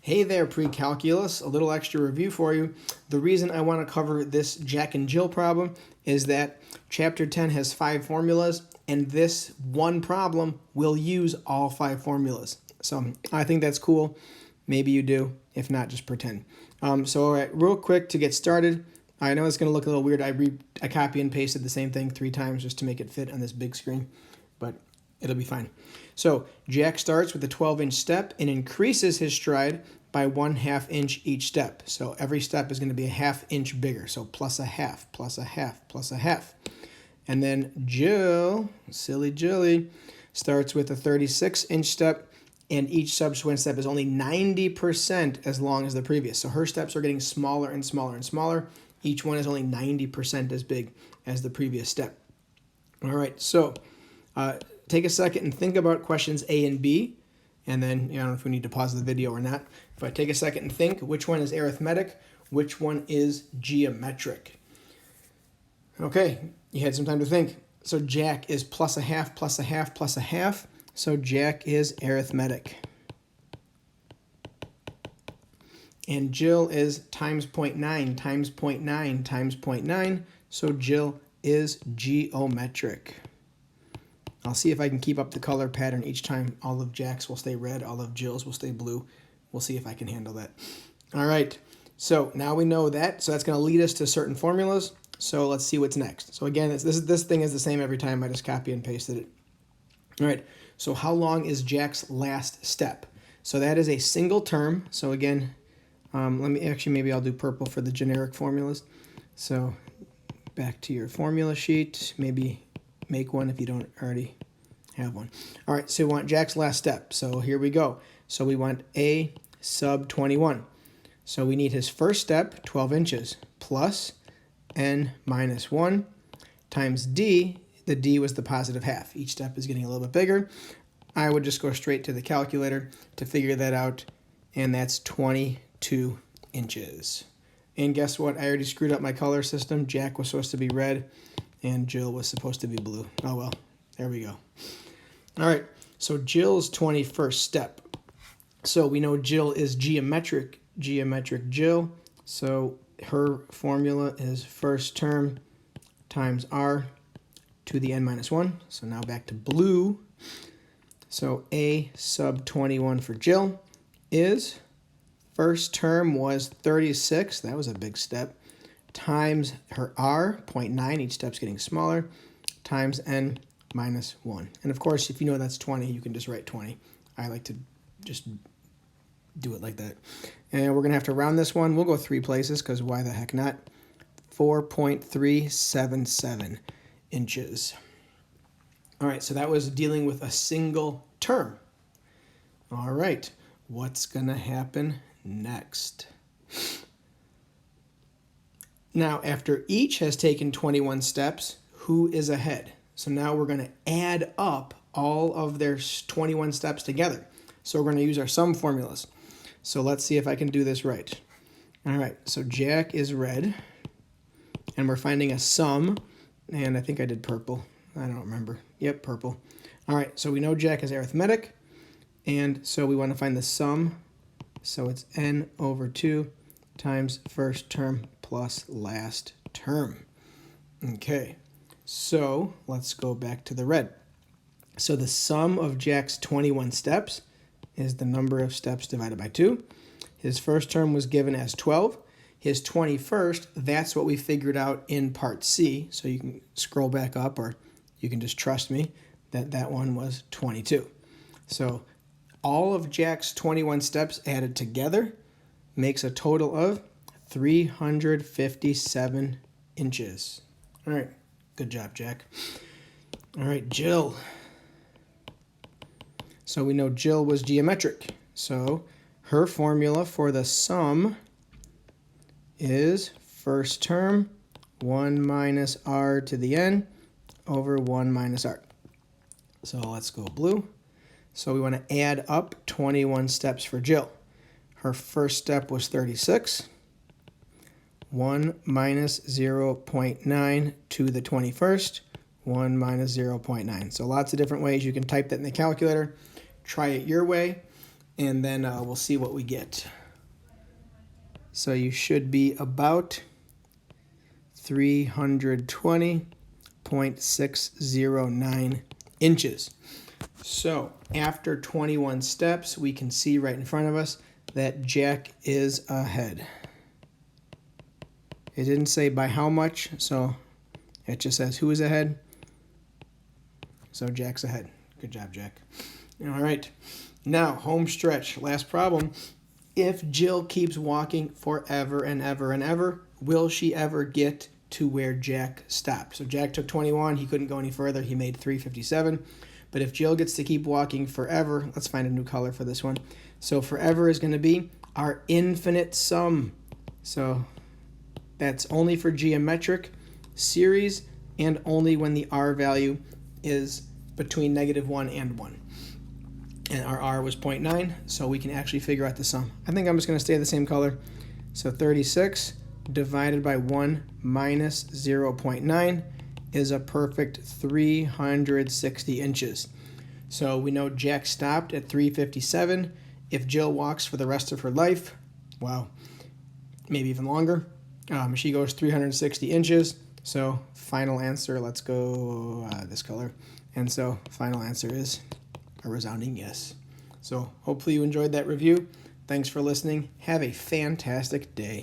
Hey there, Precalculus. A little extra review for you. The reason I want to cover this Jack and Jill problem is that Chapter 10 has 5 formulas, and this one problem will use all 5 formulas. So I think that's cool. Maybe you do. If not, just pretend. All right, real quick to get started. I know it's going to look a little weird. I copy and pasted the same thing 3 times just to make it fit on this big screen, but it'll be fine. So Jack starts with a 12-inch step and increases his stride by 1/2 inch each step. So every step is going to be a 1/2 inch bigger. So plus a half, plus a half, plus a half. And then Jill, silly Jilly, starts with a 36-inch step, and each subsequent step is only 90% as long as the previous. So her steps are getting smaller and smaller and smaller. Each one is only 90% as big as the previous step. All right, so take a second and think about questions A and B, and then I don't know if we need to pause the video or not, but take a second and think which one is arithmetic, which one is geometric. Okay, you had some time to think. So Jack is plus a half, plus a half, plus a half. So Jack is arithmetic. And Jill is times 0.9, times 0.9, times 0.9. So Jill is geometric. I'll see if I can keep up the color pattern each time. All of Jack's will stay red, all of Jill's will stay blue. We'll see if I can handle that. All right, so now we know that. So that's going to lead us to certain formulas. So let's see what's next. So again, this thing is the same every time. I just copy and pasted it. All right, so how long is Jack's last step? So that is a single term. So again, maybe I'll do purple for the generic formulas. So back to your formula sheet, maybe make one if you don't already have one. All right, so we want Jack's last step. So here we go. So we want A sub 21. So we need his first step, 12 inches, plus n minus 1 times d. The d was the positive half. Each step is getting a little bit bigger. I would just go straight to the calculator to figure that out, and that's 22 inches. And guess what? I already screwed up my color system. Jack was supposed to be red, and Jill was supposed to be blue. Oh well, there we go. All right, so Jill's 21st step. So we know Jill is geometric Jill. So her formula is first term times r to the n minus 1. So now back to blue. So A sub 21 for Jill is, first term was 36. That was a big step. Times her r, 0.9, each step's getting smaller, times n minus 1. And of course, if you know that's 20, you can just write 20. I like to just do it like that. And we're going to have to round this one. We'll go 3 places because why the heck not? 4.377 inches. All right, so that was dealing with a single term. All right, what's going to happen next? Now, after each has taken 21 steps, who is ahead? So now we're going to add up all of their 21 steps together. So we're going to use our sum formulas. So let's see if I can do this right. All right, so Jack is red, and we're finding a sum, and I think I did purple. I don't remember. Yep, purple. All right, so we know Jack is arithmetic, and so we want to find the sum. So it's n over 2 times first term plus last term. Okay, so let's go back to the red. So the sum of Jack's 21 steps is the number of steps divided by 2. His first term was given as 12. His 21st, that's what we figured out in part C. So you can scroll back up, or you can just trust me that that one was 22. So all of Jack's 21 steps added together makes a total of 357 inches. All right, good job, Jack. All right, Jill. So we know Jill was geometric. So her formula for the sum is first term 1 minus r to the n over 1 minus r. So let's go blue. So we want to add up 21 steps for Jill. Her first step was 36. 1 minus 0.9 to the 21st. 1 minus 0.9. So lots of different ways you can type that in the calculator. Try it your way. and then we'll see what we get. So you should be about 320.609 inches. So after 21 steps, we can see right in front of us that Jack is ahead. It didn't say by how much, so it just says who is ahead. So Jack's ahead. Good job, Jack. All right. Now, home stretch. Last problem. If Jill keeps walking forever and ever and ever, will she ever get to where Jack stopped? So Jack took 21. He couldn't go any further. He made 357. But if Jill gets to keep walking forever, let's find a new color for this one. So forever is going to be our infinite sum. So that's only for geometric series and only when the r value is between -1 and 1. And our r was 0.9, so we can actually figure out the sum. I think I'm just going to stay the same color. So 36 divided by 1 minus 0.9 is a perfect 360 inches. So we know Jack stopped at 357. If Jill walks for the rest of her life, wow, maybe even longer, she goes 360 inches. So final answer, let's go this color. And so final answer is a resounding yes. So hopefully you enjoyed that review. Thanks for listening. Have a fantastic day.